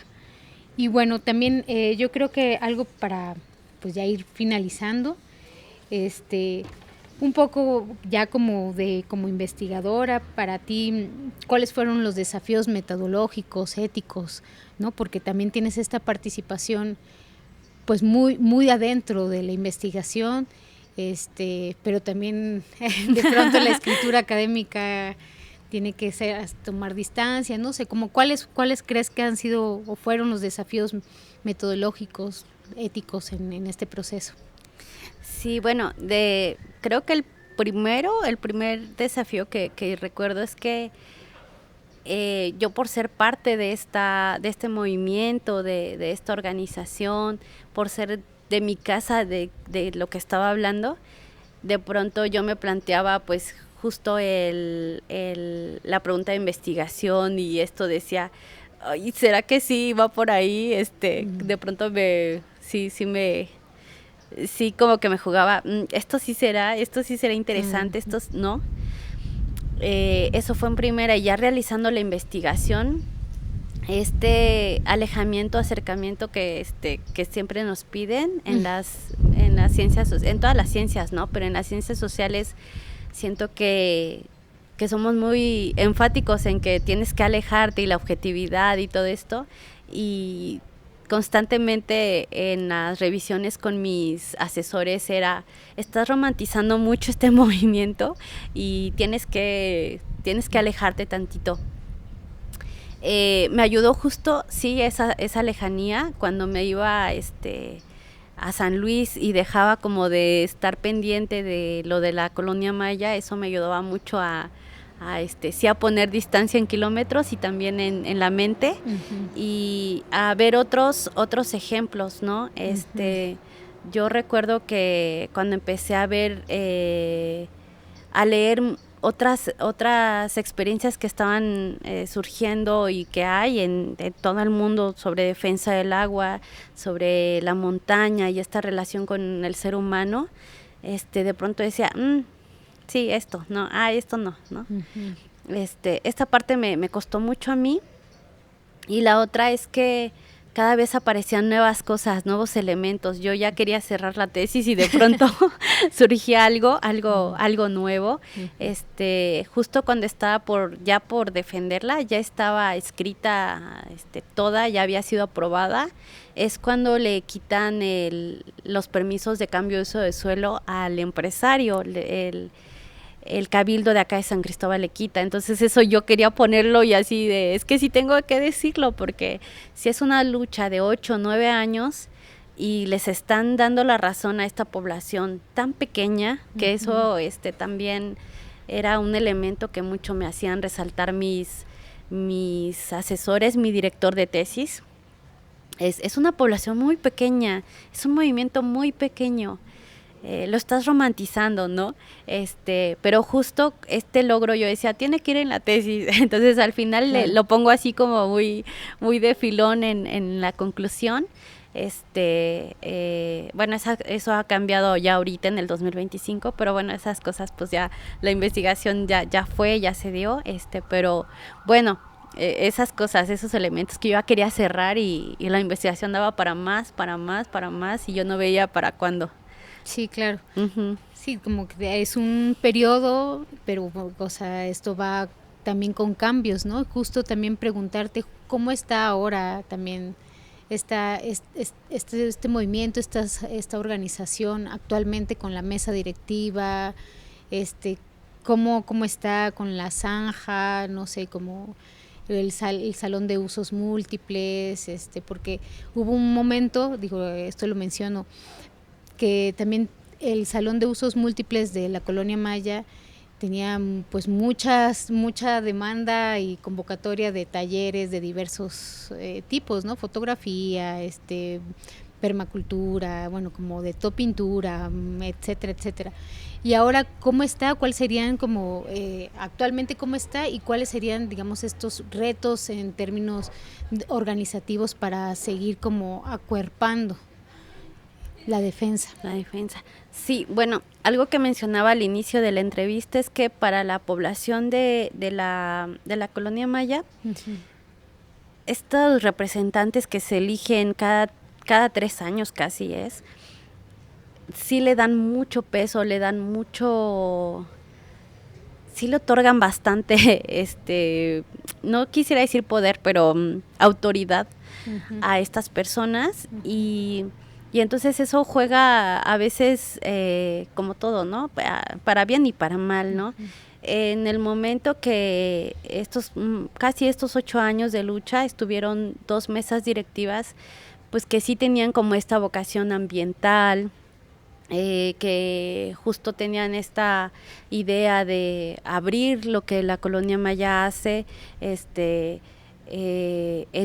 Y bueno, también yo creo que algo para pues ya ir finalizando, un poco ya como investigadora, para ti, ¿cuáles fueron los desafíos metodológicos, éticos, ¿no? Porque también tienes esta participación pues muy, muy adentro de la investigación, pero también de pronto la escritura académica tiene que tomar distancia, no sé, como ¿cuáles crees que han sido o fueron los desafíos metodológicos, éticos en este proceso? Sí, bueno, creo que el primer desafío que recuerdo es que yo, por ser parte de este movimiento, de esta organización, por ser de mi casa, de lo que estaba hablando, de pronto yo me planteaba pues justo la pregunta de investigación, y esto decía, ay, ¿será que sí va por ahí? De pronto sí como que me jugaba, esto sí será interesante, esto no. Eso fue en primera, y ya realizando la investigación, este alejamiento, acercamiento que siempre nos piden en las ciencias, en todas las ciencias, ¿no? Pero en las ciencias sociales siento que somos muy enfáticos en que tienes que alejarte y la objetividad y todo esto, y constantemente en las revisiones con mis asesores estás romantizando mucho este movimiento y tienes que alejarte tantito. Me ayudó justo, sí, esa lejanía cuando me iba a San Luis y dejaba como de estar pendiente de lo de la colonia maya. Eso me ayudaba mucho sí, a poner distancia en kilómetros y también en la mente, y a ver otros ejemplos, ¿no? Yo recuerdo que cuando empecé a ver, a leer otras experiencias que estaban surgiendo y que hay en todo el mundo sobre defensa del agua, sobre la montaña y esta relación con el ser humano, de pronto decía, sí, esto no, esto no, ¿no? Esta parte me costó mucho a mí, y la otra es que cada vez aparecían nuevas cosas, nuevos elementos. Yo ya quería cerrar la tesis y de pronto surgía algo nuevo. Justo cuando estaba por defenderla, ya estaba escrita toda, ya había sido aprobada. Es cuando le quitan los permisos de cambio de uso de suelo al empresario, el cabildo de acá de San Cristóbal le quita. Entonces eso yo quería ponerlo, y así es que sí tengo que decirlo, porque si es una lucha de 8 o 9 años y les están dando la razón a esta población tan pequeña, que eso también era un elemento que mucho me hacían resaltar mis asesores, mi director de tesis. Es una población muy pequeña, es un movimiento muy pequeño. Lo estás romantizando, ¿no? Pero justo logro, yo decía, tiene que ir en la tesis. Entonces al final claro, lo pongo así como muy, muy de filón en la conclusión. Bueno, eso ha cambiado ya ahorita en el 2025, pero bueno, esas cosas pues ya la investigación ya se dio, pero bueno, esas cosas, esos elementos que yo ya quería cerrar, y la investigación daba para más, y yo no veía para cuándo. Sí, claro. Sí, como que es un periodo, pero o sea, esto va también con cambios, ¿no? Justo también preguntarte cómo está ahora también este movimiento, esta organización actualmente con la mesa directiva, cómo está con la zanja, no sé, como el salón de usos múltiples, porque hubo un momento, digo, esto lo menciono, que también el salón de usos múltiples de la colonia maya tenía pues mucha demanda y convocatoria de talleres de diversos tipos, ¿no? Fotografía, permacultura, bueno, como de todo pintura, etcétera, etcétera. Y ahora, ¿cómo está? ¿Cuáles serían como actualmente cómo está y cuáles serían, digamos, estos retos en términos organizativos para seguir como acuerpando la defensa? Sí, bueno, algo que mencionaba al inicio de la entrevista es que para la población de la colonia maya, estos representantes que se eligen cada 3 años casi sí le dan mucho peso, sí le otorgan bastante, no quisiera decir poder, pero autoridad a estas personas, y entonces eso juega a veces como todo, ¿no? Para bien y para mal, ¿no? En el momento que casi estos 8 años de lucha, estuvieron 2 mesas directivas, pues que sí tenían como esta vocación ambiental, que justo tenían esta idea de abrir lo que la colonia maya hace. En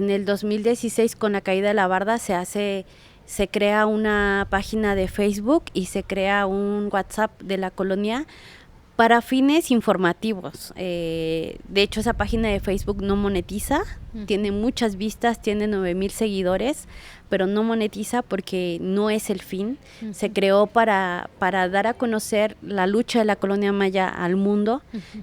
el 2016, con la caída de la barda, se crea una página de Facebook y se crea un WhatsApp de la colonia para fines informativos. De hecho, esa página de Facebook no monetiza, tiene muchas vistas, tiene 9,000 seguidores, pero no monetiza porque no es el fin. Se creó para dar a conocer la lucha de la colonia maya al mundo,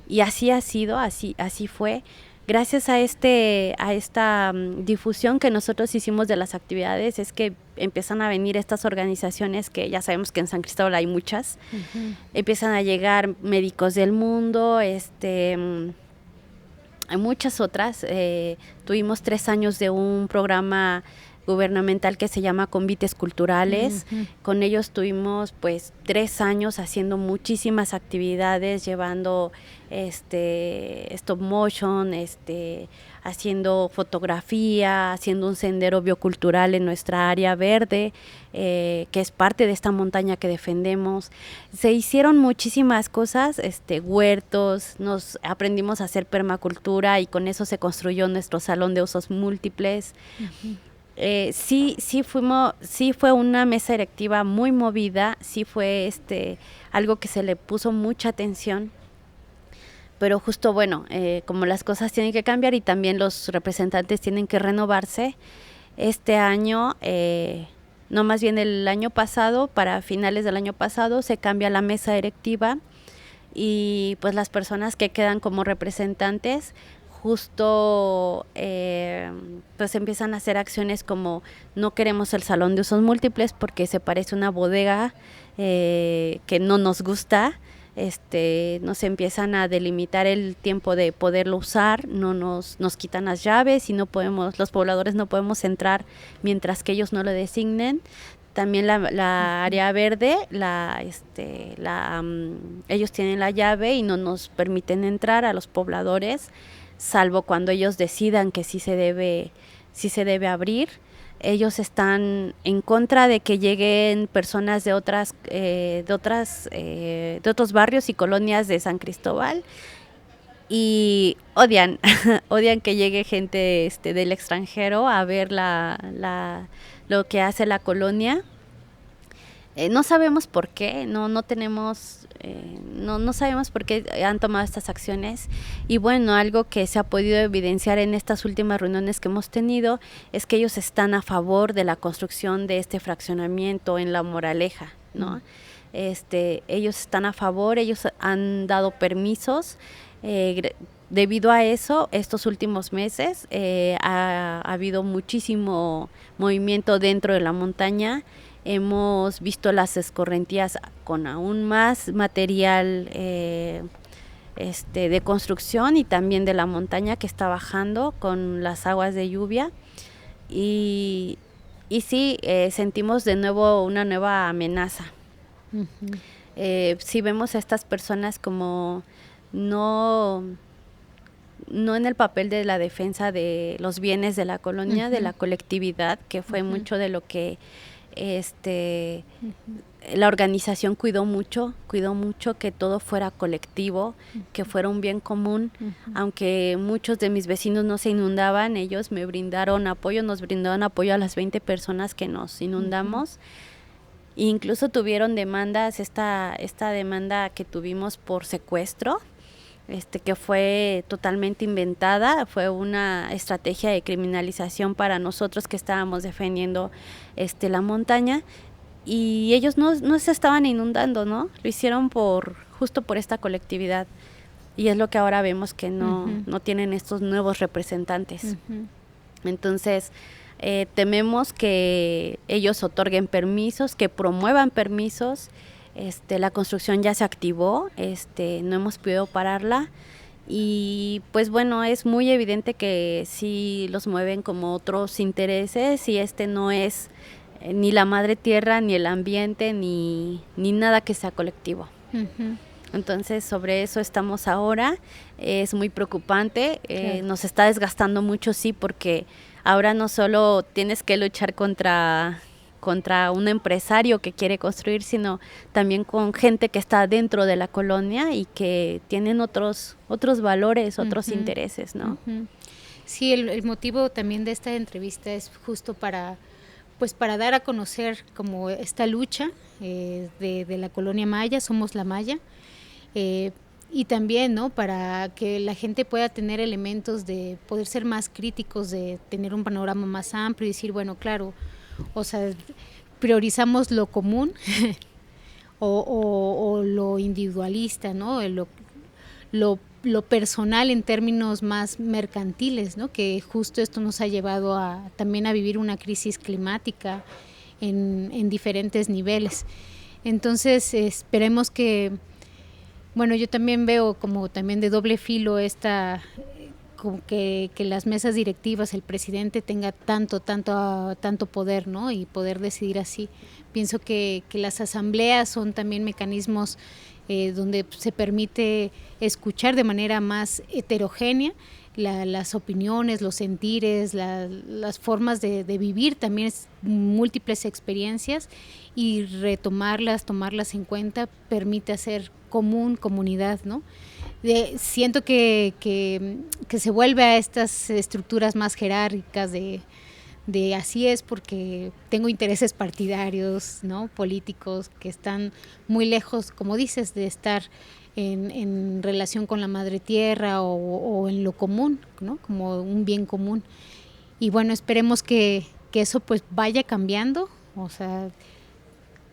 y así ha sido, así fue. gracias a esta difusión que nosotros hicimos de las actividades, es que empiezan a venir estas organizaciones, que ya sabemos que en San Cristóbal hay muchas. Empiezan a llegar médicos del mundo, hay muchas otras. Tuvimos 3 años de un programa gubernamental que se llama Convites Culturales. Con ellos tuvimos pues 3 años haciendo muchísimas actividades, llevando stop motion, haciendo fotografía, haciendo un sendero biocultural en nuestra área verde, que es parte de esta montaña que defendemos. Se hicieron muchísimas cosas, huertos, nos aprendimos a hacer permacultura y con eso se construyó nuestro salón de usos múltiples. Sí fue una mesa directiva muy movida, sí fue algo que se le puso mucha atención, pero justo como las cosas tienen que cambiar y también los representantes tienen que renovarse, este año, no, más bien el año pasado, para finales del año pasado, se cambia la mesa directiva y pues las personas que quedan como representantes justo pues empiezan a hacer acciones como no queremos el salón de usos múltiples porque se parece a una bodega que no nos gusta. Nos empiezan a delimitar el tiempo de poderlo usar, nos quitan las llaves y no podemos, los pobladores no podemos entrar mientras que ellos no lo designen. También la área verde, ellos tienen la llave y no nos permiten entrar a los pobladores, salvo cuando ellos decidan que sí se debe abrir. Ellos están en contra de que lleguen personas de otros barrios y colonias de San Cristóbal y odian que llegue gente del extranjero a ver lo que hace la colonia. No sabemos por qué, no sabemos por qué han tomado estas acciones. Y bueno, algo que se ha podido evidenciar en estas últimas reuniones que hemos tenido es que ellos están a favor de la construcción de este fraccionamiento en La Moraleja, ¿no? Ellos están a favor, ellos han dado permisos. Debido a eso, estos últimos meses ha habido muchísimo movimiento dentro de la montaña. Hemos visto las escorrentías con aún más material de construcción y también de la montaña que está bajando con las aguas de lluvia. Y sí, sentimos de nuevo una nueva amenaza. Sí vemos a estas personas como no en el papel de la defensa de los bienes de la colonia, de la colectividad, que fue mucho de lo que la organización cuidó mucho que todo fuera colectivo, que fuera un bien común. Aunque muchos de mis vecinos no se inundaban, ellos nos brindaron apoyo a las 20 personas que nos inundamos. Incluso tuvieron demandas, esta demanda que tuvimos por secuestro, que fue totalmente inventada, fue una estrategia de criminalización para nosotros que estábamos defendiendo la montaña, y ellos no se estaban inundando, ¿no? Lo hicieron justo por esta colectividad, y es lo que ahora vemos que no tienen estos nuevos representantes. Entonces tememos que ellos otorguen permisos, que promuevan permisos. La construcción ya se activó, no hemos podido pararla, y pues bueno, es muy evidente que sí los mueven como otros intereses, y no es ni la madre tierra, ni el ambiente, ni nada que sea colectivo. Entonces sobre eso estamos ahora. Es muy preocupante, claro. Nos está desgastando mucho, sí, porque ahora no solo tienes que luchar contra un empresario que quiere construir, sino también con gente que está dentro de la colonia y que tienen otros valores, otros intereses, ¿no? Sí, el motivo también de esta entrevista es justo para dar a conocer como esta lucha de la colonia maya, Somos la Maya, y también, ¿no?, para que la gente pueda tener elementos de poder ser más críticos, de tener un panorama más amplio y decir, bueno, claro, o sea, priorizamos lo común o lo individualista, ¿no? lo personal en términos más mercantiles, ¿no? Que justo esto nos ha llevado también a vivir una crisis climática en diferentes niveles. Entonces esperemos que, bueno, yo también veo como también de doble filo como que las mesas directivas, el presidente tenga tanto poder, ¿no? Y poder decidir así. Pienso que las asambleas son también mecanismos donde se permite escuchar de manera más heterogénea las opiniones, los sentires, las formas de vivir también múltiples experiencias, y tomarlas en cuenta permite hacer comunidad, ¿no? Siento que se vuelve a estas estructuras más jerárquicas de así es porque tengo intereses partidarios, ¿no? Políticos que están muy lejos, como dices, de estar en relación con la madre tierra o en lo común, ¿no? Como un bien común. Y bueno, esperemos que eso pues vaya cambiando. O sea,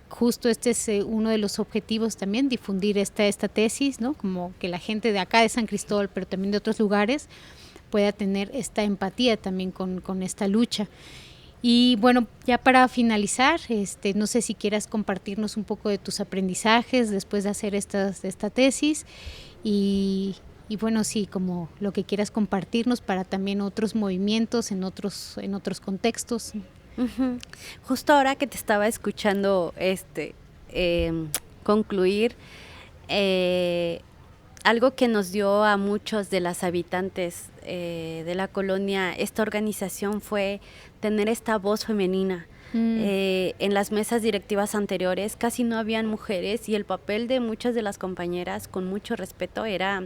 justo este es uno de los objetivos también, difundir esta tesis, ¿no? Como que la gente de acá de San Cristóbal, pero también de otros lugares, pueda tener esta empatía también con esta lucha. Y bueno, ya para finalizar, no sé si quieras compartirnos un poco de tus aprendizajes después de hacer esta tesis y bueno, sí, como lo que quieras compartirnos para también otros movimientos en otros contextos. Uh-huh. Justo ahora que te estaba escuchando concluir, algo que nos dio a muchos de las habitantes de la colonia esta organización fue tener esta voz femenina. En las mesas directivas anteriores casi no habían mujeres y el papel de muchas de las compañeras, con mucho respeto, era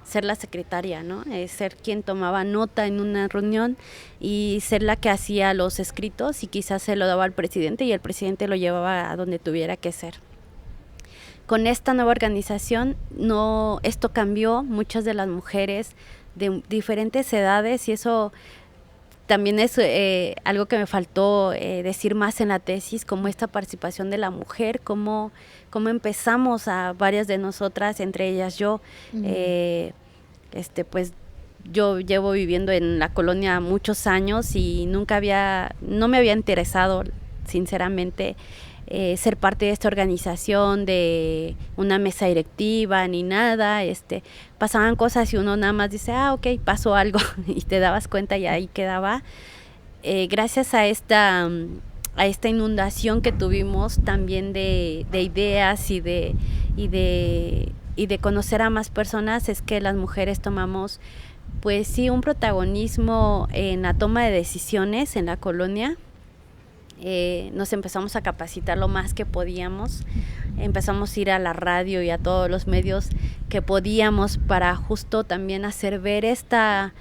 ser la secretaria, ¿no? Ser quien tomaba nota en una reunión y ser la que hacía los escritos y quizás se lo daba al presidente y el presidente lo llevaba a donde tuviera que ser. Con esta nueva organización esto cambió. Muchas de las mujeres de diferentes edades, y eso también es algo que me faltó decir más en la tesis, como esta participación de la mujer, cómo empezamos a varias de nosotras, entre ellas yo, pues yo llevo viviendo en la colonia muchos años y no me había interesado sinceramente ser parte de esta organización, de una mesa directiva ni nada. Pasaban cosas y uno nada más dice, ok, pasó algo y te dabas cuenta y ahí quedaba. Gracias a esta inundación que tuvimos también de ideas y de conocer a más personas, es que las mujeres tomamos pues sí un protagonismo en la toma de decisiones en la colonia. Nos empezamos a capacitar lo más que podíamos, empezamos a ir a la radio y a todos los medios que podíamos para justo también hacer ver esto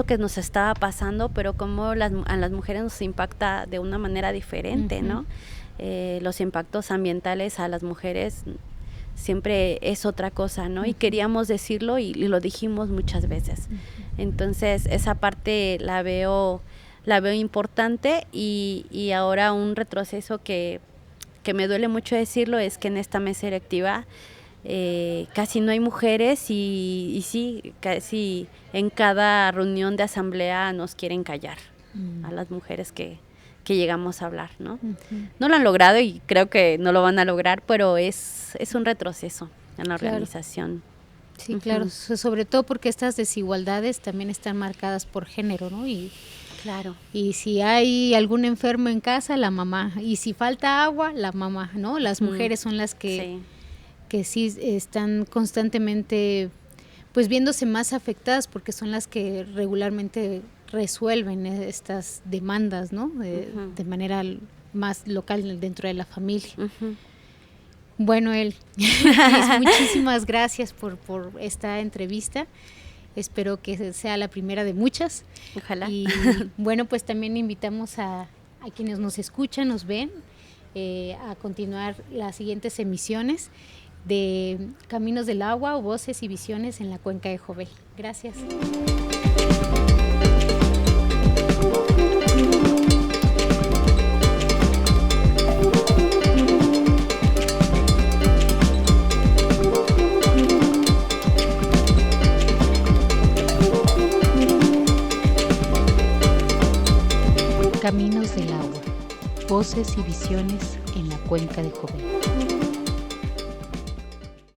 que nos estaba pasando, pero cómo a las mujeres nos impacta de una manera diferente, ¿no? Los impactos ambientales a las mujeres siempre es otra cosa, ¿no? Y queríamos decirlo y lo dijimos muchas veces. Entonces esa parte la veo importante y ahora un retroceso que me duele mucho decirlo es que en esta mesa directiva casi no hay mujeres y sí, casi en cada reunión de asamblea nos quieren callar a las mujeres que llegamos a hablar, ¿no? No lo han logrado y creo que no lo van a lograr, pero es un retroceso en la organización. Sí, claro, sobre todo porque estas desigualdades también están marcadas por género, ¿no? Claro. Y si hay algún enfermo en casa, la mamá. Y si falta agua, la mamá, ¿no? Las mujeres son las que sí están constantemente pues viéndose más afectadas porque son las que regularmente resuelven estas demandas, ¿no? De manera más local dentro de la familia. Bueno, muchísimas gracias por esta entrevista. Espero que sea la primera de muchas. Ojalá. Y bueno, pues también invitamos a quienes nos escuchan, nos ven, a continuar las siguientes emisiones de Caminos del Agua, Voces y Visiones en la Cuenca de Jovel. Gracias. Caminos del agua, voces y visiones en la cuenca de Jovel.